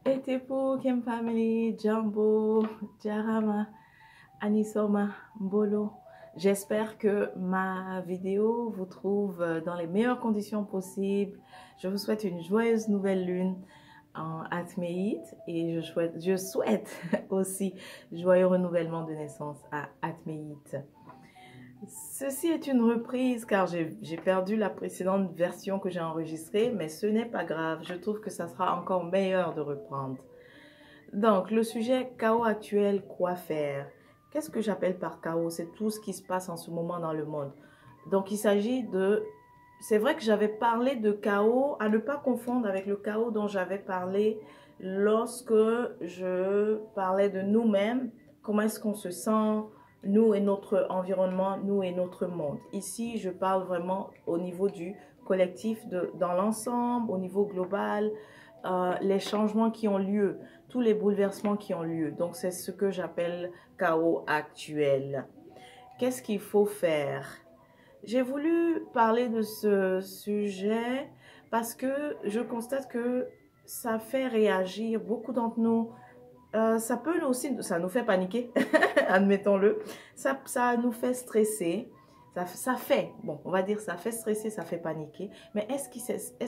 Etepo, Kem Family, Jumbo, Jarama, Anisoma, Mbolo. J'espère que ma vidéo vous trouve dans les meilleures conditions possibles. Je vous souhaite une joyeuse nouvelle lune en Atméite et je souhaite aussi joyeux renouvellement de naissance à Atméite. Ceci est une reprise car j'ai perdu la précédente version que j'ai enregistrée, mais ce n'est pas grave. Je trouve que ça sera encore meilleur de reprendre. Donc, le sujet chaos actuel, quoi faire? Qu'est-ce que j'appelle par chaos? C'est tout ce qui se passe en ce moment dans le monde. Donc, il s'agit de... C'est vrai que j'avais parlé de chaos, à ne pas confondre avec le chaos dont j'avais parlé lorsque je parlais de nous-mêmes, comment est-ce qu'on se sent, nous et notre environnement, nous et notre monde. Ici, je parle vraiment au niveau du collectif, dans l'ensemble, au niveau global, les changements qui ont lieu, tous les bouleversements qui ont lieu. Donc, c'est ce que j'appelle chaos actuel. Qu'est-ce qu'il faut faire? J'ai voulu parler de ce sujet parce que je constate que ça fait réagir beaucoup d'entre nous. Ça peut aussi, ça nous fait paniquer, admettons-le. Ça nous fait stresser. Ça fait, bon, on va dire ça fait stresser, ça fait paniquer. Mais est-ce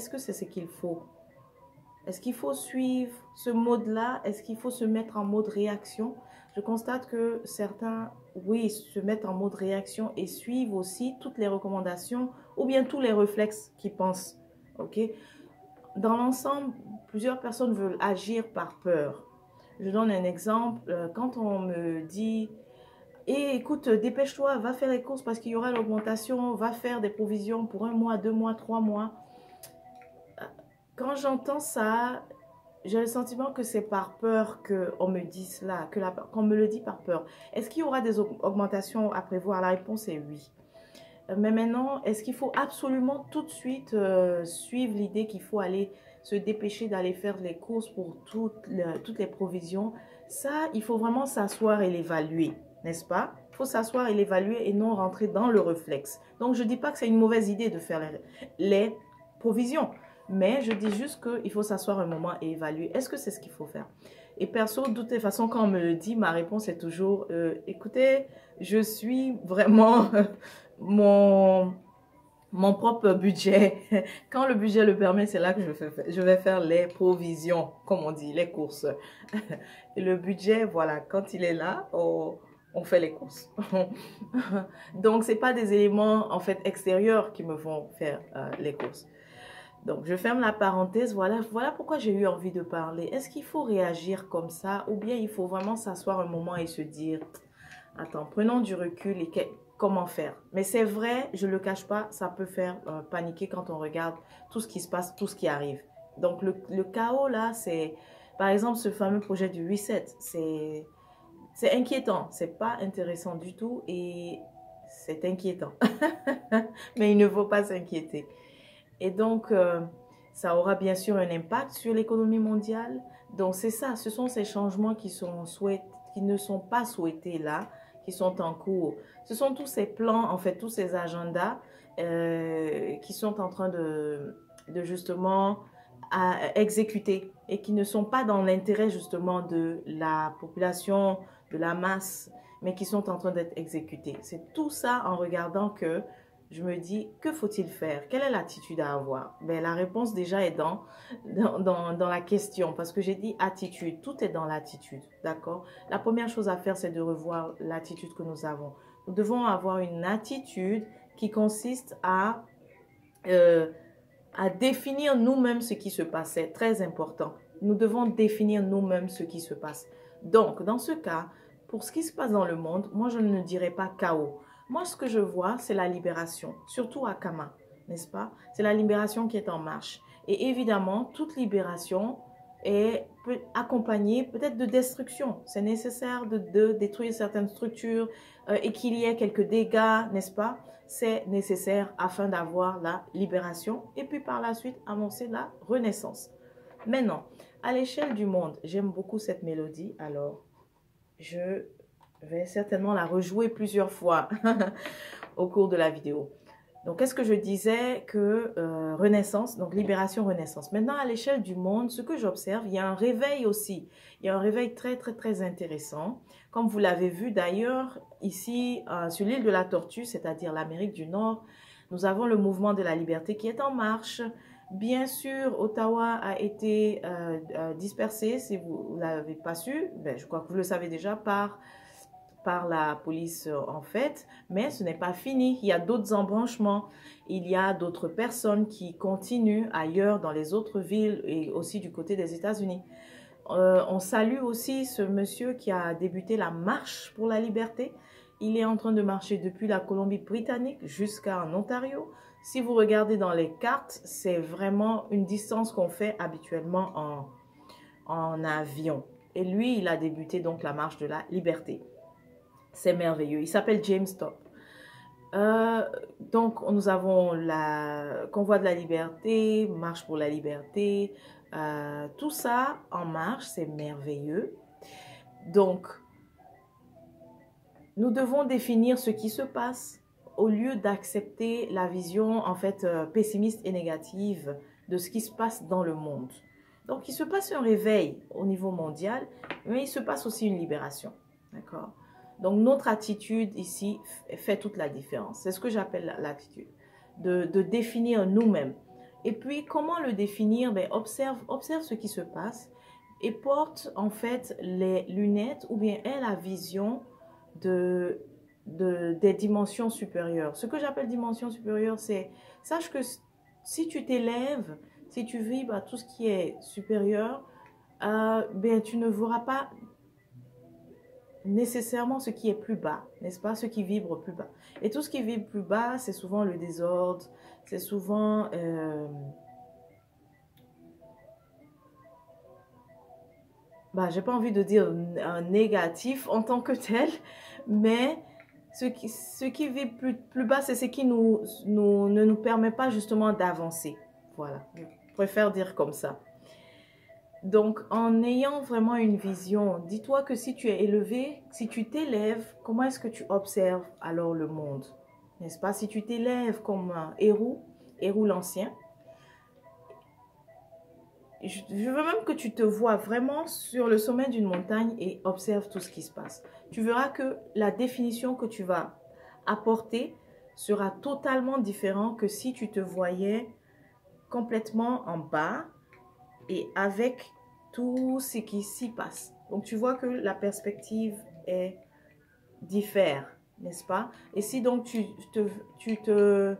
que c'est ce qu'il faut? Est-ce qu'il faut suivre ce mode-là? Est-ce qu'il faut se mettre en mode réaction? Je constate que certains, oui, se mettent en mode réaction et suivent aussi toutes les recommandations ou bien tous les réflexes qu'ils pensent. OK? Dans l'ensemble, plusieurs personnes veulent agir par peur. Je donne un exemple. Quand on me dit, eh, écoute, dépêche-toi, va faire les courses parce qu'il y aura l'augmentation, va faire des provisions pour 1 mois, 2 mois, 3 mois. Quand j'entends ça, j'ai le sentiment que c'est par peur qu'on me dit cela, qu'on me le dit par peur. Est-ce qu'il y aura des augmentations à prévoir? La réponse est oui. Mais maintenant, est-ce qu'il faut absolument tout de suite suivre l'idée qu'il faut aller se dépêcher d'aller faire les courses pour toutes les provisions? Ça, il faut vraiment s'asseoir et l'évaluer, n'est-ce pas? Il faut s'asseoir et l'évaluer et non rentrer dans le réflexe. Donc, je ne dis pas que c'est une mauvaise idée de faire les provisions. Mais je dis juste qu'il faut s'asseoir un moment et évaluer. Est-ce que c'est ce qu'il faut faire? Et perso, de toute façon, quand on me le dit, ma réponse est toujours, écoutez, je suis vraiment mon propre budget. Quand le budget le permet, c'est là que je vais faire les provisions, comme on dit, les courses. Et le budget, voilà, quand il est là, on fait les courses. Donc, ce n'est pas des éléments, en fait, extérieurs qui me font faire les courses. Donc, je ferme la parenthèse. Voilà pourquoi j'ai eu envie de parler. Est-ce qu'il faut réagir comme ça ou bien il faut vraiment s'asseoir un moment et se dire, attends, prenons du recul et comment faire? Mais c'est vrai, je ne le cache pas, ça peut faire paniquer quand on regarde tout ce qui se passe, tout ce qui arrive. Donc, le chaos là, c'est, par exemple, ce fameux projet du reset, c'est inquiétant. C'est pas intéressant du tout et c'est inquiétant. Mais il ne faut pas s'inquiéter. Et donc, ça aura bien sûr un impact sur l'économie mondiale. Donc, c'est ça, ce sont ces changements qui ne sont pas souhaités là, qui sont en cours. Ce sont tous ces plans, en fait, tous ces agendas qui sont en train de justement exécuter et qui ne sont pas dans l'intérêt justement de la population, de la masse, mais qui sont en train d'être exécutés. C'est tout ça en regardant que je me dis, que faut-il faire? Quelle est l'attitude à avoir? Ben, la réponse déjà est dans la question, parce que j'ai dit attitude, tout est dans l'attitude, d'accord? La première chose à faire, c'est de revoir l'attitude que nous avons. Nous devons avoir une attitude qui consiste à définir nous-mêmes ce qui se passe. C'est très important. Nous devons définir nous-mêmes ce qui se passe. Donc, dans ce cas, pour ce qui se passe dans le monde, moi, je ne dirais pas chaos. Moi, ce que je vois, c'est la libération, surtout à Kama, n'est-ce pas? C'est la libération qui est en marche. Et évidemment, toute libération est accompagnée peut-être de destruction. C'est nécessaire de détruire certaines structures et qu'il y ait quelques dégâts, n'est-ce pas? C'est nécessaire afin d'avoir la libération et puis par la suite annoncer la renaissance. Maintenant, à l'échelle du monde, j'aime beaucoup cette mélodie, alors je vais certainement la rejouer plusieurs fois au cours de la vidéo. Donc, qu'est-ce que je disais que Renaissance, donc libération, Renaissance. Maintenant, à l'échelle du monde, ce que j'observe, il y a un réveil aussi. Il y a un réveil très, très, très intéressant. Comme vous l'avez vu d'ailleurs, ici, sur l'île de la Tortue, c'est-à-dire l'Amérique du Nord, nous avons le mouvement de la liberté qui est en marche. Bien sûr, Ottawa a été dispersé, si vous ne l'avez pas su, ben, je crois que vous le savez déjà, par la police en fait, mais ce n'est pas fini. Il y a d'autres embranchements, il y a d'autres personnes qui continuent ailleurs dans les autres villes et aussi du côté des États-Unis. On salue aussi ce monsieur qui a débuté la marche pour la liberté. Il est en train de marcher depuis la Colombie-Britannique jusqu'en Ontario. Si vous regardez dans les cartes, c'est vraiment une distance qu'on fait habituellement en avion. Et lui, il a débuté donc la marche de la liberté. C'est merveilleux. Il s'appelle James Top. Donc, nous avons la Convoi de la liberté, Marche pour la liberté. Tout ça en marche, c'est merveilleux. Donc, nous devons définir ce qui se passe au lieu d'accepter la vision, en fait, pessimiste et négative de ce qui se passe dans le monde. Donc, il se passe un réveil au niveau mondial, mais il se passe aussi une libération. D'accord? Donc, notre attitude ici fait toute la différence. C'est ce que j'appelle l'attitude, de définir nous-mêmes. Et puis, comment le définir? Ben, observe ce qui se passe et porte en fait les lunettes ou bien aie la vision des dimensions supérieures. Ce que j'appelle dimension supérieure, c'est, sache que si tu t'élèves, si tu vibres à tout ce qui est supérieur, ben, tu ne verras pas nécessairement ce qui est plus bas, n'est-ce pas? Ce qui vibre plus bas. Et tout ce qui vibre plus bas, c'est souvent le désordre, c'est souvent... j'ai pas envie de dire un négatif en tant que tel, mais ce qui vibre plus bas, c'est ce qui ne nous permet pas justement d'avancer. Voilà, je préfère dire comme ça. Donc, en ayant vraiment une vision, dis-toi que si tu es élevé, si tu t'élèves, comment est-ce que tu observes alors le monde? N'est-ce pas? Si tu t'élèves comme un Hérou l'Ancien, je veux même que tu te vois vraiment sur le sommet d'une montagne et observe tout ce qui se passe. Tu verras que la définition que tu vas apporter sera totalement différente que si tu te voyais complètement en bas et avec tout ce qui s'y passe. Donc, tu vois que la perspective est diffère, n'est-ce pas? Et si donc tu te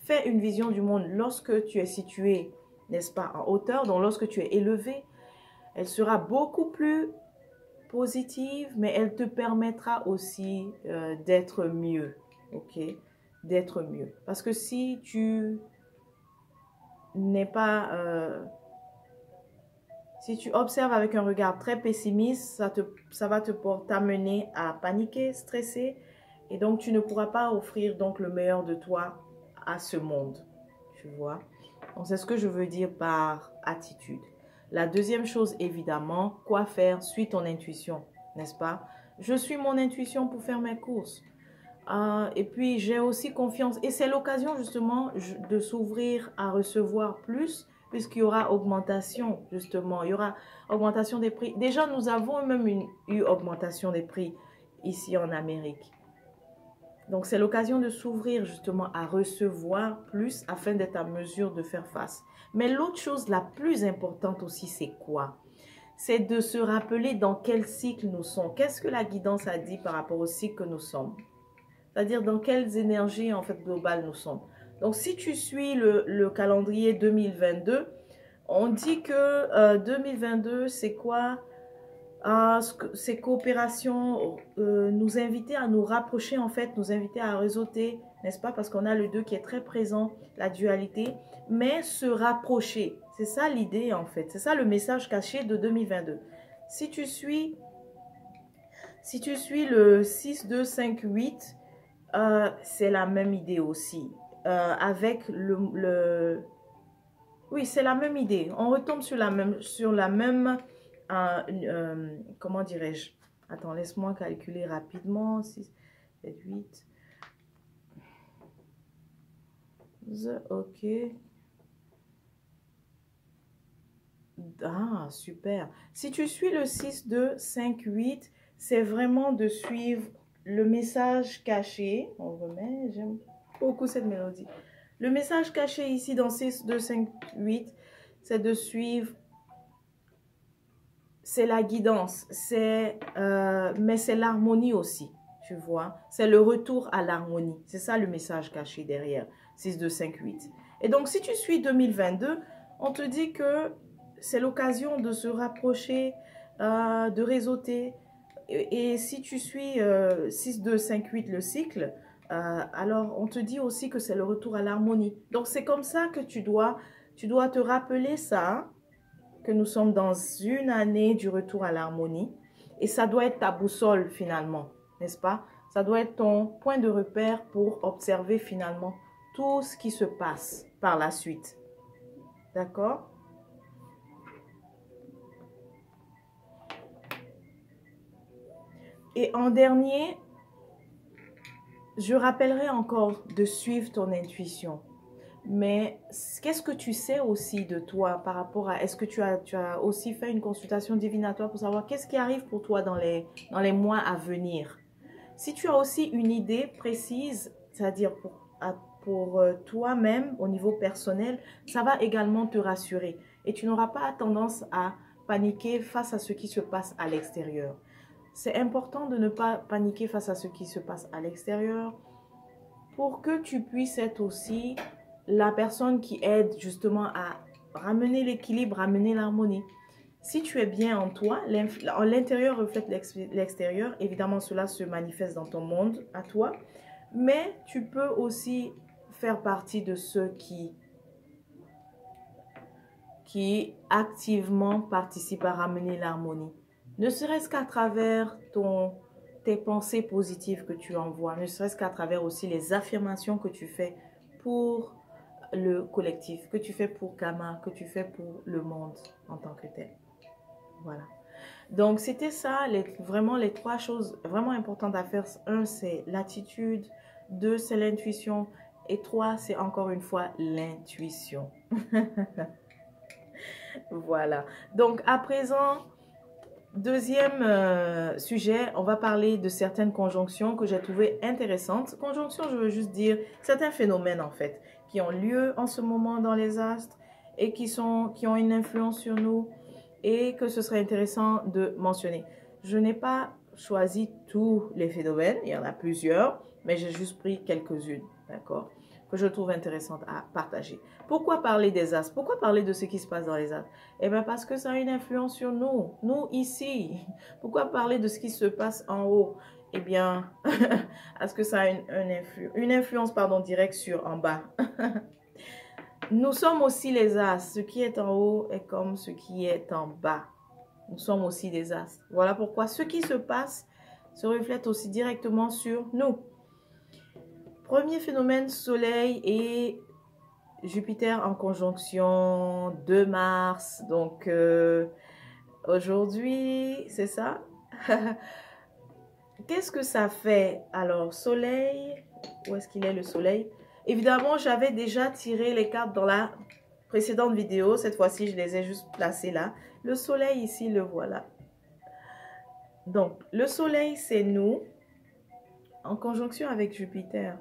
fais une vision du monde lorsque tu es situé, n'est-ce pas, en hauteur, donc lorsque tu es élevé, elle sera beaucoup plus positive, mais elle te permettra aussi d'être mieux, ok? D'être mieux. Parce que si tu n'es pas... si tu observes avec un regard très pessimiste, ça va t'amener à paniquer, stresser, et donc tu ne pourras pas offrir donc le meilleur de toi à ce monde, tu vois. Donc c'est ce que je veux dire par attitude. La deuxième chose, évidemment, quoi faire? Suis ton intuition, n'est-ce pas? Je suis mon intuition pour faire mes courses. Et puis j'ai aussi confiance, et c'est l'occasion justement de s'ouvrir à recevoir plus, puisqu'il y aura augmentation, justement, il y aura augmentation des prix. Déjà, nous avons même eu augmentation des prix ici en Amérique. Donc, c'est l'occasion de s'ouvrir justement à recevoir plus afin d'être à mesure de faire face. Mais l'autre chose la plus importante aussi, c'est quoi? C'est de se rappeler dans quel cycle nous sommes. Qu'est-ce que la guidance a dit par rapport au cycle que nous sommes? C'est-à-dire dans quelles énergies en fait globales nous sommes. Donc, si tu suis le calendrier 2022, on dit que 2022, c'est quoi? Ces coopérations nous inviter à nous rapprocher, en fait, nous inviter à réseauter, n'est-ce pas? Parce qu'on a le 2 qui est très présent, la dualité, mais se rapprocher. C'est ça l'idée, en fait. C'est ça le message caché de 2022. Si tu suis le 6, 2, 5, 8, c'est la même idée aussi. Avec oui, c'est la même idée. On retombe sur la même comment dirais-je? Attends, laisse-moi calculer rapidement. 6, 7, 8. Ok. Ah, super. Si tu suis le 6, 2, 5, 8, c'est vraiment de suivre le message caché. On remet, j'aime beaucoup cette mélodie. Le message caché ici dans 6, 2, 5, 8, c'est de suivre, c'est la guidance, mais c'est l'harmonie aussi, tu vois. C'est le retour à l'harmonie. C'est ça le message caché derrière 6, 2, 5, 8. Et donc, si tu suis 2022, on te dit que c'est l'occasion de se rapprocher, de réseauter. Et si tu suis 6, 2, 5, 8, le cycle, alors on te dit aussi que c'est le retour à l'harmonie. Donc, c'est comme ça que tu dois te rappeler ça, que nous sommes dans une année du retour à l'harmonie. Et ça doit être ta boussole finalement, n'est-ce pas? Ça doit être ton point de repère pour observer finalement tout ce qui se passe par la suite. D'accord? Et en dernier, je rappellerai encore de suivre ton intuition. Mais qu'est-ce que tu sais aussi de toi par rapport à... Est-ce que tu as aussi fait une consultation divinatoire pour savoir qu'est-ce qui arrive pour toi dans les mois à venir? Si tu as aussi une idée précise, c'est-à-dire pour toi-même au niveau personnel, ça va également te rassurer. Et tu n'auras pas tendance à paniquer face à ce qui se passe à l'extérieur. C'est important de ne pas paniquer face à ce qui se passe à l'extérieur pour que tu puisses être aussi la personne qui aide justement à ramener l'équilibre, ramener l'harmonie. Si tu es bien en toi, l'intérieur reflète l'extérieur. Évidemment, cela se manifeste dans ton monde à toi. Mais tu peux aussi faire partie de ceux qui activement participent à ramener l'harmonie. Ne serait-ce qu'à travers tes pensées positives que tu envoies, ne serait-ce qu'à travers aussi les affirmations que tu fais pour le collectif, que tu fais pour Kama, que tu fais pour le monde en tant que tel. Voilà. Donc, c'était ça, vraiment les trois choses vraiment importantes à faire. Un, c'est l'attitude. Deux, c'est l'intuition. Et trois, c'est encore une fois l'intuition. Voilà. Donc, à présent, deuxième sujet, on va parler de certaines conjonctions que j'ai trouvées intéressantes. Conjonctions, je veux juste dire certains phénomènes, en fait, qui ont lieu en ce moment dans les astres et qui ont une influence sur nous et que ce serait intéressant de mentionner. Je n'ai pas choisi tous les phénomènes, il y en a plusieurs, mais j'ai juste pris quelques-unes, d'accord, que je trouve intéressantes à partager. Pourquoi parler des astres? Pourquoi parler de ce qui se passe dans les astres? Eh bien, parce que ça a une influence sur nous ici. Pourquoi parler de ce qui se passe en haut? Eh bien, parce que ça a une influence directe sur en bas. Nous sommes aussi les astres. Ce qui est en haut est comme ce qui est en bas. Nous sommes aussi des astres. Voilà pourquoi ce qui se passe se reflète aussi directement sur nous. Premier phénomène, Soleil et Jupiter en conjonction 2 mars. Donc, aujourd'hui, c'est ça. Qu'est-ce que ça fait? Alors, Soleil, où est-ce qu'il est le Soleil? Évidemment, j'avais déjà tiré les cartes dans la précédente vidéo. Cette fois-ci, je les ai juste placées là. Le Soleil ici, le voilà. Donc, le Soleil, c'est nous en conjonction avec Jupiter.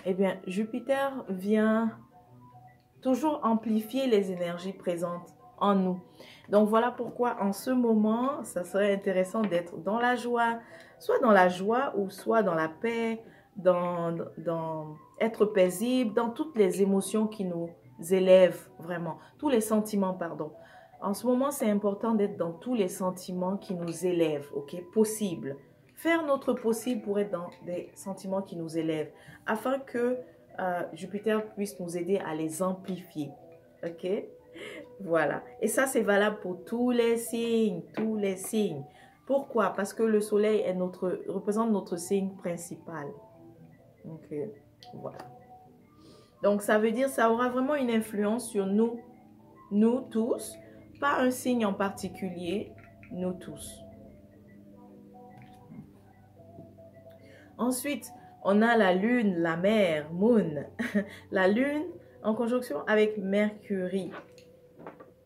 Eh bien, Jupiter vient toujours amplifier les énergies présentes en nous. Donc, voilà pourquoi en ce moment, ça serait intéressant d'être dans la joie, soit dans la joie ou soit dans la paix, dans être paisible, dans toutes les émotions qui nous élèvent vraiment, tous les sentiments, pardon. En ce moment, c'est important d'être dans tous les sentiments qui nous élèvent, ok? Possible. Faire notre possible pour être dans des sentiments qui nous élèvent, afin que Jupiter puisse nous aider à les amplifier, ok? Voilà. Et ça, c'est valable pour tous les signes, tous les signes. Pourquoi? Parce que le soleil représente notre signe principal. Donc, voilà. Donc, ça veut dire que ça aura vraiment une influence sur nous tous, pas un signe en particulier, nous tous. Ensuite, On a la lune, la mer, moon. La lune en conjonction avec Mercure.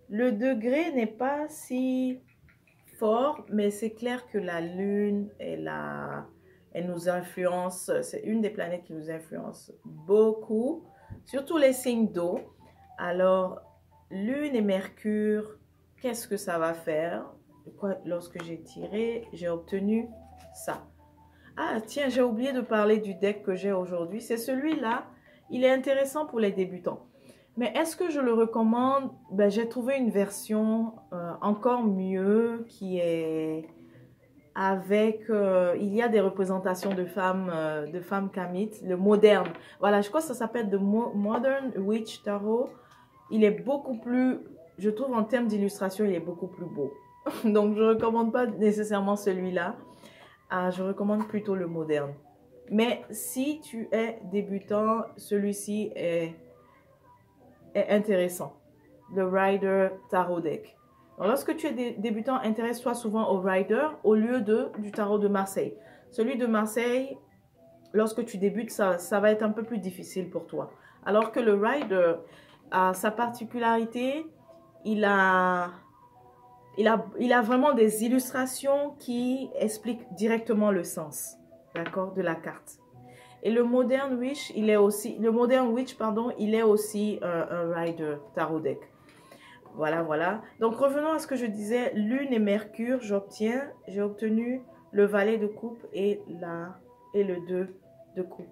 Le degré n'est pas si fort, mais c'est clair que la lune, elle nous influence. C'est une des planètes qui nous influence beaucoup, surtout les signes d'eau. Alors, lune et Mercure, qu'est-ce que ça va faire? Lorsque j'ai tiré, j'ai obtenu ça. Ah, tiens, j'ai oublié de parler du deck que j'ai aujourd'hui. C'est celui-là. Il est intéressant pour les débutants. Mais est-ce que je le recommande? Ben, j'ai trouvé une version encore mieux qui est avec... il y a des représentations de femmes kamites, le moderne. Voilà, je crois que ça s'appelle The Modern Witch Tarot. Il est beaucoup plus... Je trouve en termes d'illustration, il est beaucoup plus beau. Donc, je ne recommande pas nécessairement celui-là. Je recommande plutôt le moderne. Mais si tu es débutant, celui-ci est intéressant. Le Rider Tarot Deck. Donc, lorsque tu es débutant, intéresse-toi souvent au Rider au lieu du Tarot de Marseille. Celui de Marseille, lorsque tu débutes, ça va être un peu plus difficile pour toi. Alors que le Rider a sa particularité, il a vraiment des illustrations qui expliquent directement le sens, d'accord, de la carte. Et le Modern Witch, il est aussi un Rider Tarot Deck. Voilà, voilà. Donc, revenons à ce que je disais. Lune et Mercure, j'ai obtenu le valet de coupe et le 2 de coupe.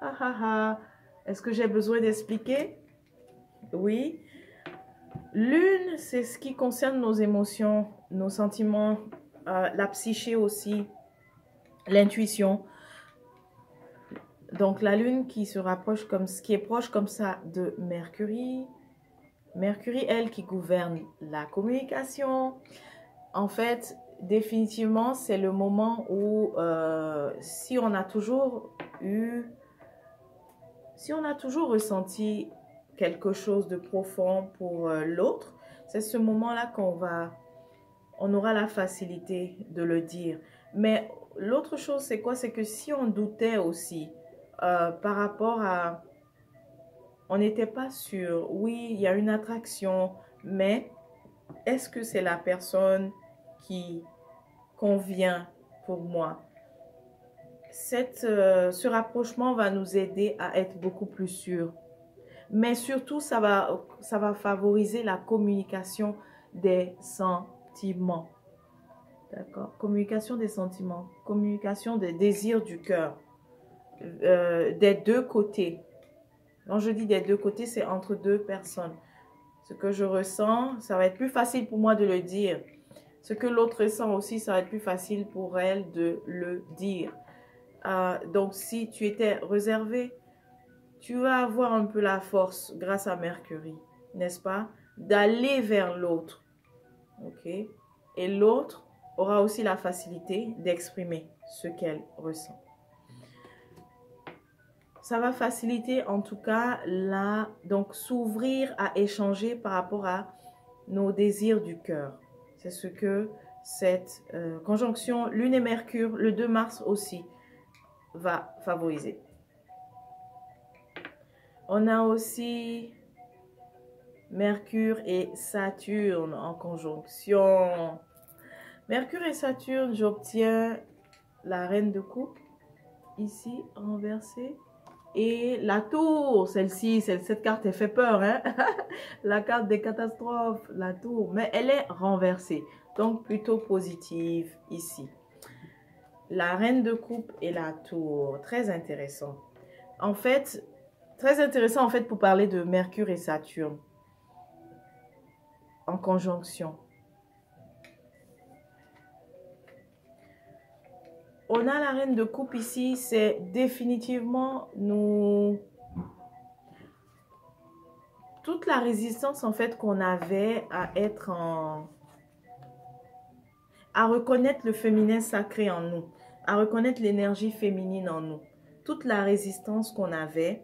Ah, ah, ah. Est-ce que j'ai besoin d'expliquer? Oui. Lune, c'est ce qui concerne nos émotions, nos sentiments, la psyché aussi, l'intuition. Donc, la lune qui est proche comme ça de Mercure. Mercure, elle, qui gouverne la communication. En fait, définitivement, c'est le moment où si on a toujours ressenti quelque chose de profond pour l'autre, c'est ce moment-là on aura la facilité de le dire. Mais l'autre chose, c'est quoi? C'est que si on doutait aussi par rapport à... On n'était pas sûr. Oui, il y a une attraction, mais est-ce que c'est la personne qui convient pour moi? Ce rapprochement va nous aider à être beaucoup plus sûrs. Mais surtout, ça va favoriser la communication des sentiments. D'accord? Communication des sentiments. Communication des désirs du cœur. Des deux côtés. Quand je dis des deux côtés, c'est entre deux personnes. Ce que je ressens, ça va être plus facile pour moi de le dire. Ce que l'autre ressent aussi, ça va être plus facile pour elle de le dire. Donc, si tu étais réservé, tu vas avoir un peu la force, grâce à Mercure, n'est-ce pas, d'aller vers l'autre. Ok? Et l'autre aura aussi la facilité d'exprimer ce qu'elle ressent. Ça va faciliter en tout cas donc s'ouvrir à échanger par rapport à nos désirs du cœur. C'est ce que cette conjonction Lune et Mercure, le 2 mars aussi, va favoriser. On a aussi Mercure et Saturne en conjonction. Mercure et Saturne, j'obtiens la reine de coupe, ici, renversée. Et la tour, cette carte, elle fait peur, hein? La carte des catastrophes, la tour. Mais elle est renversée, donc plutôt positive ici. La reine de coupe et la tour, très intéressant. En fait, très intéressant en fait pour parler de Mercure et Saturne en conjonction. On a la reine de coupe ici, c'est définitivement toute la résistance en fait qu'on avait à reconnaître le féminin sacré en nous, à reconnaître l'énergie féminine en nous. Toute la résistance qu'on avait,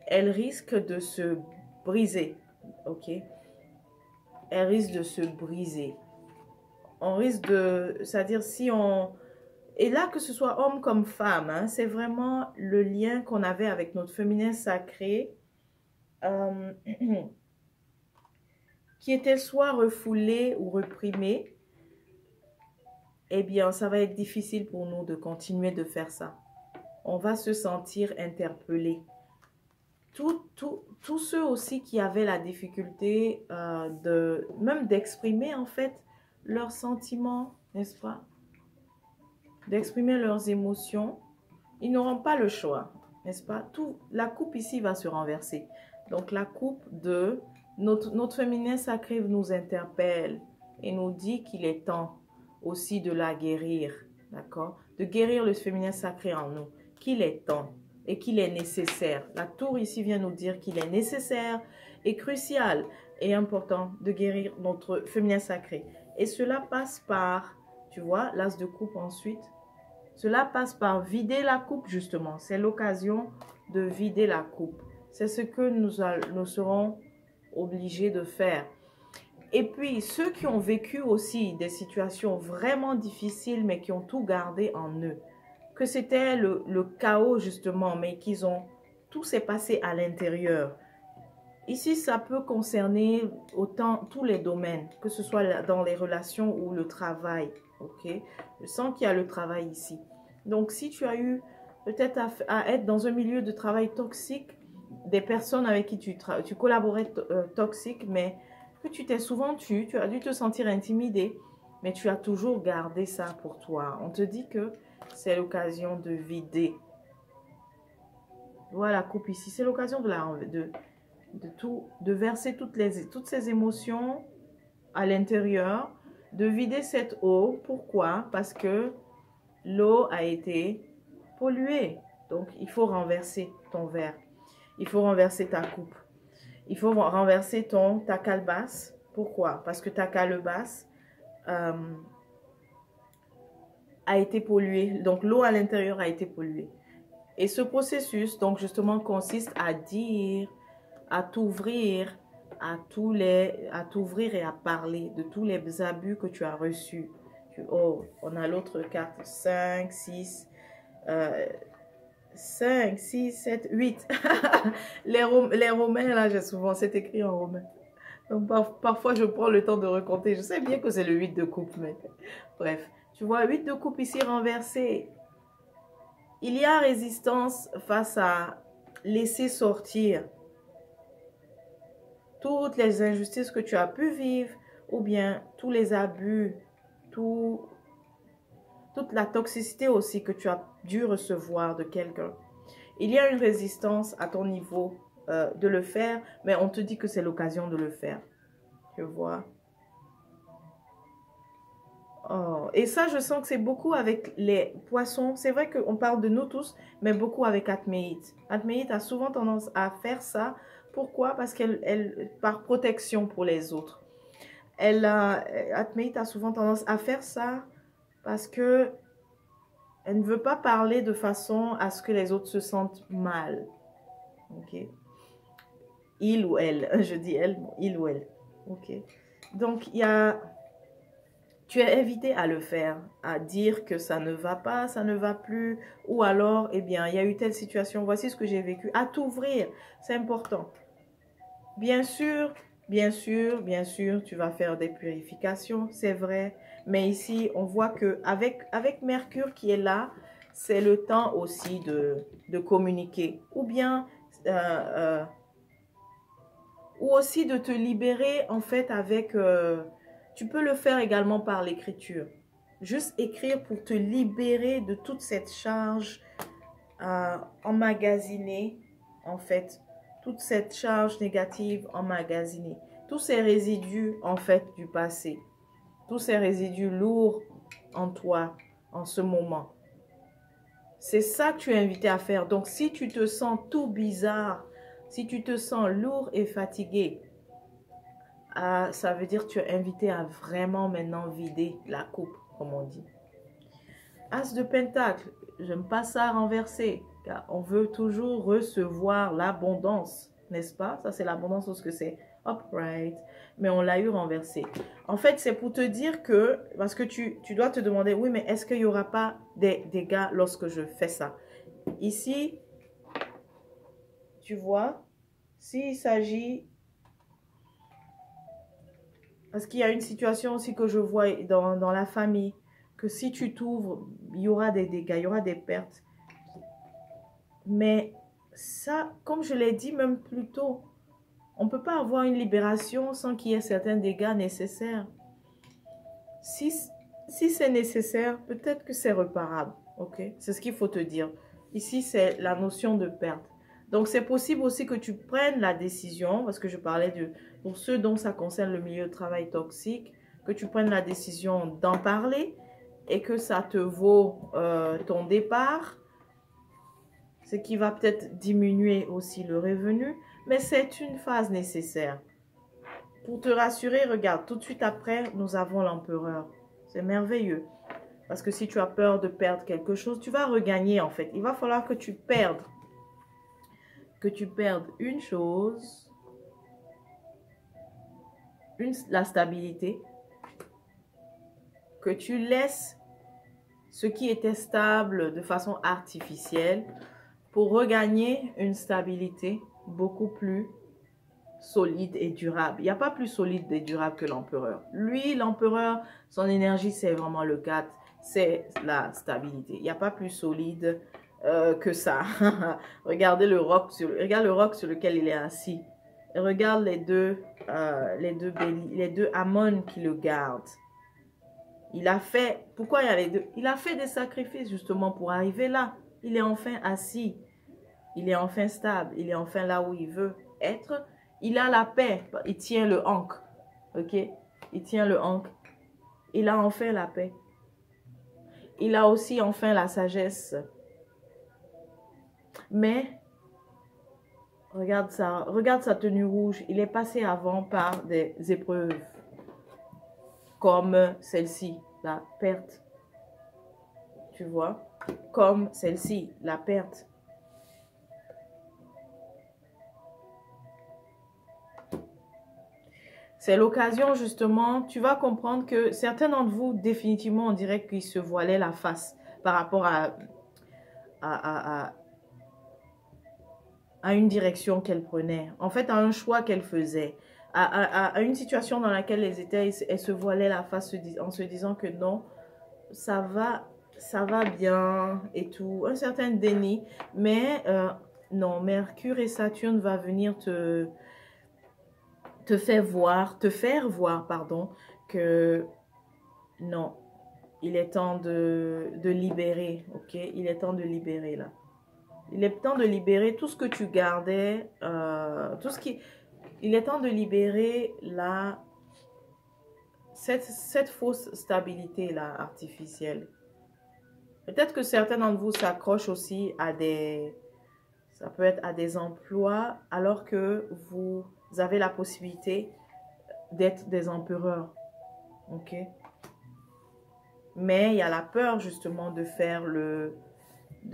elle risque de se briser, ok? Elle risque de se briser. On risque de... C'est-à-dire si on... Et là, que ce soit homme comme femme, hein, c'est vraiment le lien qu'on avait avec notre féminin sacré, euh, qui était soit refoulé ou reprimé. Eh bien, ça va être difficile pour nous de continuer de faire ça. On va se sentir interpellé. Tous ceux aussi qui avaient la difficulté même d'exprimer en fait leurs sentiments, n'est-ce pas? D'exprimer leurs émotions, ils n'auront pas le choix, n'est-ce pas? La coupe ici va se renverser. Donc la coupe de notre féminin sacré nous interpelle et nous dit qu'il est temps aussi de la guérir, d'accord? De guérir le féminin sacré en nous, qu'il est temps et qu'il est nécessaire. La tour ici vient nous dire qu'il est nécessaire et crucial et important de guérir notre féminin sacré. Et cela passe par, tu vois, l'as de coupe ensuite. Cela passe par vider la coupe justement. C'est l'occasion de vider la coupe. C'est ce que nous serons obligés de faire. Et puis, ceux qui ont vécu aussi des situations vraiment difficiles, mais qui ont tout gardé en eux, que c'était le chaos justement, mais qu'ils ont, tout s'est passé à l'intérieur. Ici, ça peut concerner autant tous les domaines, que ce soit dans les relations ou le travail, ok? Je sens qu'il y a le travail ici. Donc, si tu as eu peut-être à être dans un milieu de travail toxique, des personnes avec qui tu collaborais toxiques, mais que tu as dû te sentir intimidé, mais tu as toujours gardé ça pour toi. On te dit que c'est l'occasion de vider. Voilà, coupe ici. C'est l'occasion de verser toutes ces émotions à l'intérieur, de vider cette eau. Pourquoi? Parce que l'eau a été polluée. Donc, il faut renverser ton verre. Il faut renverser ta coupe. Il faut renverser ta calebasse. Pourquoi? Parce que ta calebasse a été polluée. Donc, l'eau à l'intérieur a été polluée. Et ce processus, donc, justement, consiste à dire, à t'ouvrir, à t'ouvrir et à parler de tous les abus que tu as reçus. Oh, on a l'autre carte, 5, 6, 5, 6, 7, 8. Les romains, là, j'ai souvent, c'est écrit en romain. Donc, parfois, je prends le temps de recompter. Je sais bien que c'est le 8 de coupe, mais bref. Tu vois, 8 de coupe ici renversé. Il y a résistance face à laisser sortir toutes les injustices que tu as pu vivre ou bien tous les abus, toute la toxicité aussi que tu as dû recevoir de quelqu'un. Il y a une résistance à ton niveau de le faire, mais on te dit que c'est l'occasion de le faire. Tu vois? Oh, et ça, je sens que c'est beaucoup avec les poissons. C'est vrai qu'on parle de nous tous, mais beaucoup avec Atméite. Atméite a souvent tendance à faire ça. Pourquoi? Parce qu'elle, par protection pour les autres. Atméite a souvent tendance à faire ça parce que elle ne veut pas parler de façon à ce que les autres se sentent mal. Ok? Il ou elle. Je dis elle, il ou elle. Ok? Donc, tu es invité à le faire, à dire que ça ne va pas, ça ne va plus, ou alors, eh bien, il y a eu telle situation, voici ce que j'ai vécu, à t'ouvrir, c'est important. Bien sûr, tu vas faire des purifications, c'est vrai, mais ici, on voit que avec Mercure qui est là, c'est le temps aussi de communiquer, ou bien, ou aussi de te libérer, en fait, avec... tu peux le faire également par l'écriture. Juste écrire pour te libérer de toute cette charge emmagasinée, en fait. Toute cette charge négative emmagasinée. Tous ces résidus, en fait, du passé. Tous ces résidus lourds en toi, en ce moment. C'est ça que tu es invité à faire. Donc, si tu te sens tout bizarre, si tu te sens lourd et fatigué, ça veut dire que tu es invité à vraiment maintenant vider la coupe, comme on dit. As de Pentacle, j'aime pas ça renverser, car on veut toujours recevoir l'abondance, n'est-ce pas? Ça, c'est l'abondance parce que c'est upright. mais on l'a eu renversé. En fait, c'est pour te dire que, parce que tu dois te demander, oui, mais est-ce qu'il n'y aura pas des dégâts lorsque je fais ça? Ici, tu vois, s'il s'agit, parce qu'il y a une situation aussi que je vois dans la famille, que si tu t'ouvres, il y aura des dégâts, il y aura des pertes. Mais ça, comme je l'ai dit même plus tôt, on ne peut pas avoir une libération sans qu'il y ait certains dégâts nécessaires. Si c'est nécessaire, peut-être que c'est réparable. Ok? C'est ce qu'il faut te dire. Ici, c'est la notion de perte. Donc, c'est possible aussi que tu prennes la décision, parce que je parlais pour ceux dont ça concerne le milieu de travail toxique, que tu prennes la décision d'en parler et que ça te vaut ton départ, ce qui va peut-être diminuer aussi le revenu, mais c'est une phase nécessaire. Pour te rassurer, regarde, tout de suite après, nous avons l'empereur. C'est merveilleux. Parce que si tu as peur de perdre quelque chose, tu vas regagner en fait. Il va falloir que tu perdes. Que tu perdes une chose, la stabilité. Que tu laisses ce qui était stable de façon artificielle pour regagner une stabilité beaucoup plus solide et durable. Il n'y a pas plus solide et durable que l'empereur. Lui, l'empereur, son énergie, c'est vraiment le 4, c'est la stabilité. Il n'y a pas plus solide que ça. Regardez regarde le roc sur lequel il est assis. Et regarde les deux Amon qui le gardent. Il a fait, pourquoi il y a les deux? Il a fait des sacrifices justement pour arriver là. Il est enfin assis. Il est enfin stable. Il est enfin là où il veut être. Il a la paix. Il tient le ancre. Ok? Il tient le ancre. Il a enfin la paix. Il a aussi enfin la sagesse. Mais, regarde ça. Regarde sa tenue rouge. Il est passé avant par des épreuves. Comme celle-ci, la perte. Tu vois? Comme celle-ci, la perte. C'est l'occasion justement, tu vas comprendre que certains d'entre vous, définitivement, on dirait qu'ils se voilaient la face par rapport à une direction qu'elle prenait. En fait, à un choix qu'elle faisait. À une situation dans laquelle elles se voilaient la face en se disant que non, ça va bien et tout. Un certain déni. Mais non, Mercure et Saturne va venir te faire voir, pardon, que non, il est temps de libérer, ok? Il est temps de libérer là. Il est temps de libérer tout ce que tu gardais, il est temps de libérer cette fausse stabilité là, artificielle. Peut-être que certains d'entre vous s'accrochent aussi ça peut être à des emplois, alors que vous avez la possibilité d'être des empereurs. Ok? Mais il y a la peur justement de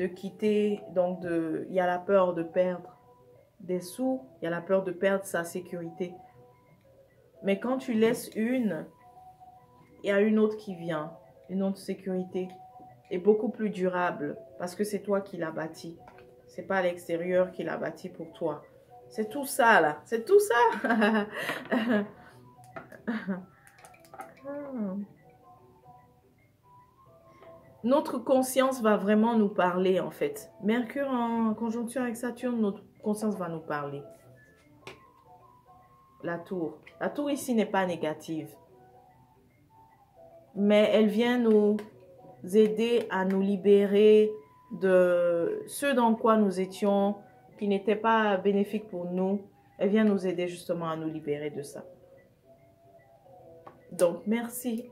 quitter, donc il y a la peur de perdre des sous, il y a la peur de perdre sa sécurité. Mais quand tu laisses il y a une autre qui vient, une autre sécurité, et beaucoup plus durable, parce que c'est toi qui l'as bâti. C'est pas l'extérieur qui l'a bâti pour toi. C'est tout ça, là. C'est tout ça. Notre conscience va vraiment nous parler, en fait. Mercure en conjonction avec Saturne, notre conscience va nous parler. La tour. La tour ici n'est pas négative. Mais elle vient nous aider à nous libérer de ce dans quoi nous étions, qui n'était pas bénéfique pour nous. Elle vient nous aider justement à nous libérer de ça. Donc, merci.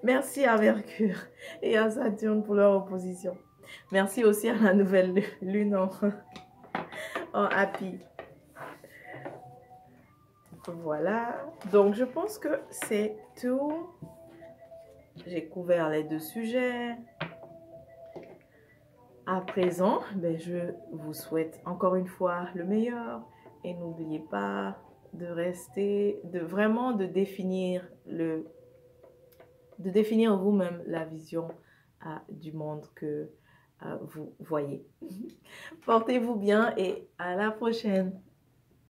Merci à Mercure et à Saturne pour leur opposition. Merci aussi à la nouvelle lune en Happy. Voilà. Donc, je pense que c'est tout. J'ai couvert les deux sujets. À présent, je vous souhaite encore une fois le meilleur. Et n'oubliez pas de rester, de définir de définir vous-même la vision du monde que vous voyez. Portez-vous bien et à la prochaine.